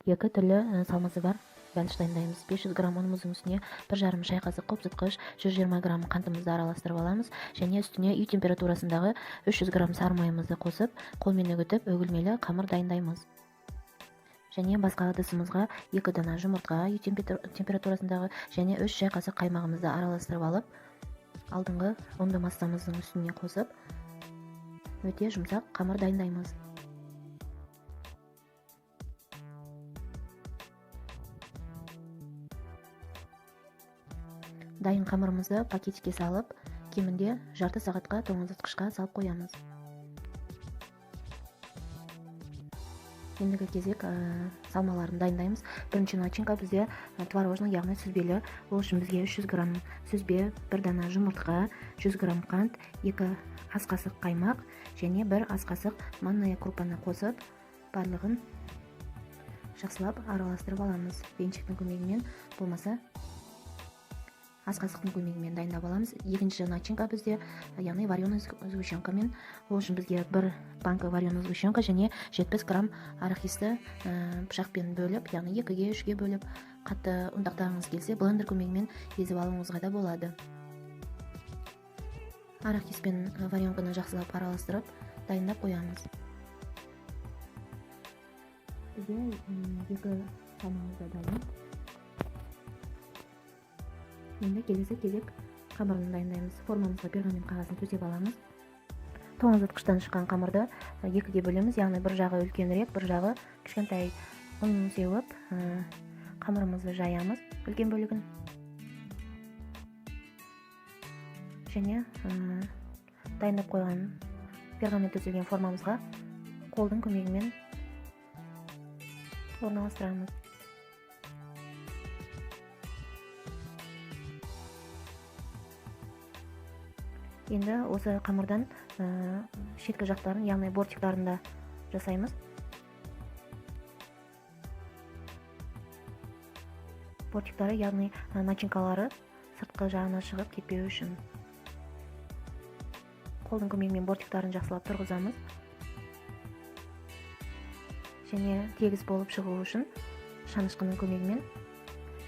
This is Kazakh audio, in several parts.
Екі түрлі салмасы бар бәліш дайындаймыз. 500 грамм ұнымыздың үстіне 1,5 шай қасық қобдытқыш, 120 грамм қантымызды араластырып аламыз және үстіне үй температурасындағы 300 грамм сары майымызды қосып, қолмен үгітіп, өгілмелі қамыр дайындаймыз. Және басқа ыдысымызға 2 дана жұмыртқа үй температурасындағы және 3 шай қасық қаймағымызды араластырып алып, алдыңғы ұнды массамыздың үстіне қосып, өте жұмсақ қамыр дайындаймыз. Дайын қамырымызды пакетикке салып, кемінде жарты сағатқа тоңазытқышқа салып қоямыз. Ендігі кезек салмаларын дайындаймыз. Бірінші начинка бізде творожный, яғни сүзбелі. Ол үшін бізге 300 грамм сүзбе, 1 дана жұмыртқа, 100 грамм қант, 2 ас қасық қаймақ және 1 ас қасық манная крупаны қосып, барлығын жақсылап араластырып аламыз. Венчиктің көмегімен, болмаса ас қасықтың көмегімен дайындап аламыз. Екінші начинка бізде, яғни вареный сгущенкамен. Ол үшін бізге 1 банка вареный сгущенка және 70 грамм арахисті пышақпен бөліп, яғни 2-ге 3-ге бөліп, қатты ұнтақтағыңыз келсе, блендер көмегімен езіп алуыңызға да болады. Арахис пен варенканы жақсылап араластырып, дайындап қоямыз. Бізде 2 салмамызда дайын. Енді келесі кезек қамырын дайындаймыз. Формамызға пергамент қағазын төсеп аламыз. Тоңазытқыштан шыққан қамырды 2-ге бөлеміз, яғни бір жағы үлкенірек, бір жағы кішкентай. Ұнын сеуіп, қамырымызды жаямыз, үлкен бөлігін. Және дайындап қойған пергамент төселген формамызға қолдың көмегімен орналастырамыз. Енді осы қамырдан шеткі жақтарын, яғни бортиктарында жасаймыз. Бортиктары, яғни начинкалары сыртқы жағына шығып кетпеу үшін. Қолдың көмегімен бортиктарын жақсылап тұрғызамыз. Және тегіс болып шығу үшін шанышқының көмегімен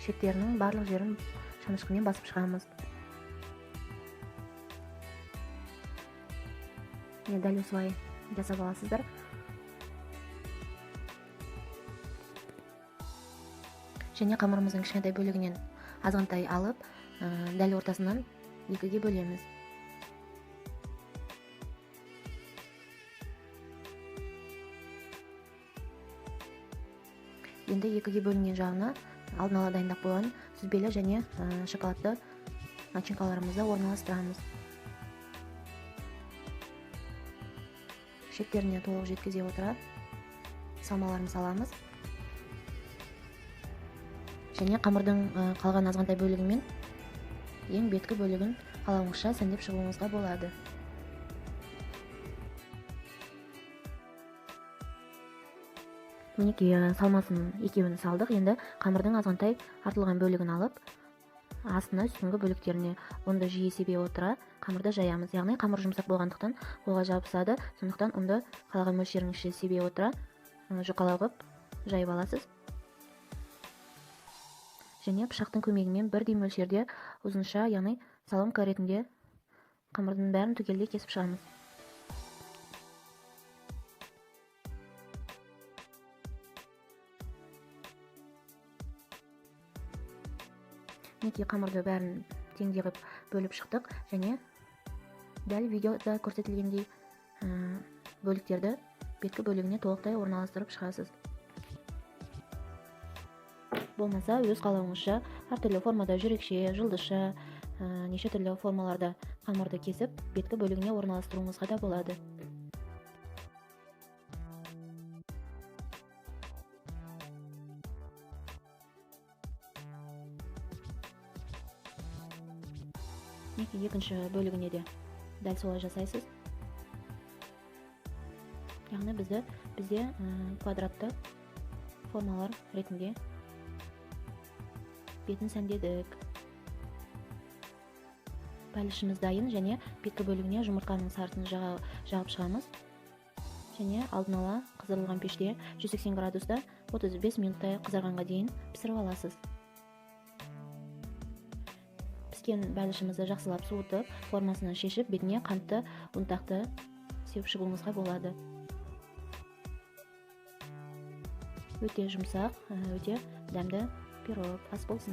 шеттерінің барлық жерін шанышқымен басып шығамыз. Дәл осылай жасап аласыздар. Және қамырымыздың кішкентай бөлігінен азғантай алып, дәл ортасынан 2-ге бөлеміз. Енді 2-ге бөлінген жағына алдын ала дайындап қойған сүзбелі және шоколадты начинкаларымызды орналастырамыз. Шеттеріне толық жеткізе отыра салмаларын саламыз. Және қамырдың қалған азғантай бөлігімен ең беткі бөлігін қалауыңызша сәндеп шығуыңызға болады. Мінекей салмасын екеуін салдық. Енді қамырдың азғантай артылған бөлігін алып, астына үстіңгі бөліктеріне ұнды жиі себе отыра қамырды жаямыз. Яғни қамыр жұмсақ болғандықтан қолға жабысады. Сондықтан ұнды қалаған мөлшеріңізше себе отыра жұқалау қып жайып аласыз. Және пышақтың көмегімен бірдей мөлшерде ұзынша, яғни соломка ретінде қамырдың бәрін түгелдей кесіп шығамыз. Мінекей қамырды бәрін теңдей қып бөліп шықтық және дәл видеода көрсетілгендей бөліктерді беткі бөлігіне толықтай орналастырып шығасыз. Болмаса өз қалауыңызша әртүрлі формада жүрекше, жұлдызша, неше түрлі формаларда қамырды кесіп беткі бөлігіне орналастыруыңызға да болады. Екінші бөлігіне де дәл солай жасайсыз. Яғни бізде квадратты формалар ретінде бетін сәндедік. Бәлішіміз дайын және беткі бөлігіне жұмыртқаның сарысын жағып шығамыз. Және алдын ала қыздырылған пеште 180 градуста 35 минуттай кызарганга чейин пиширип аласыз. Пишкен бәлішімізді жақсылап суытып, формасынан шешіп, бетіне қантты ұнтақты сеуіп шығуыңызға болады. Өте жұмсақ, өте дәмді пирог ас болсын.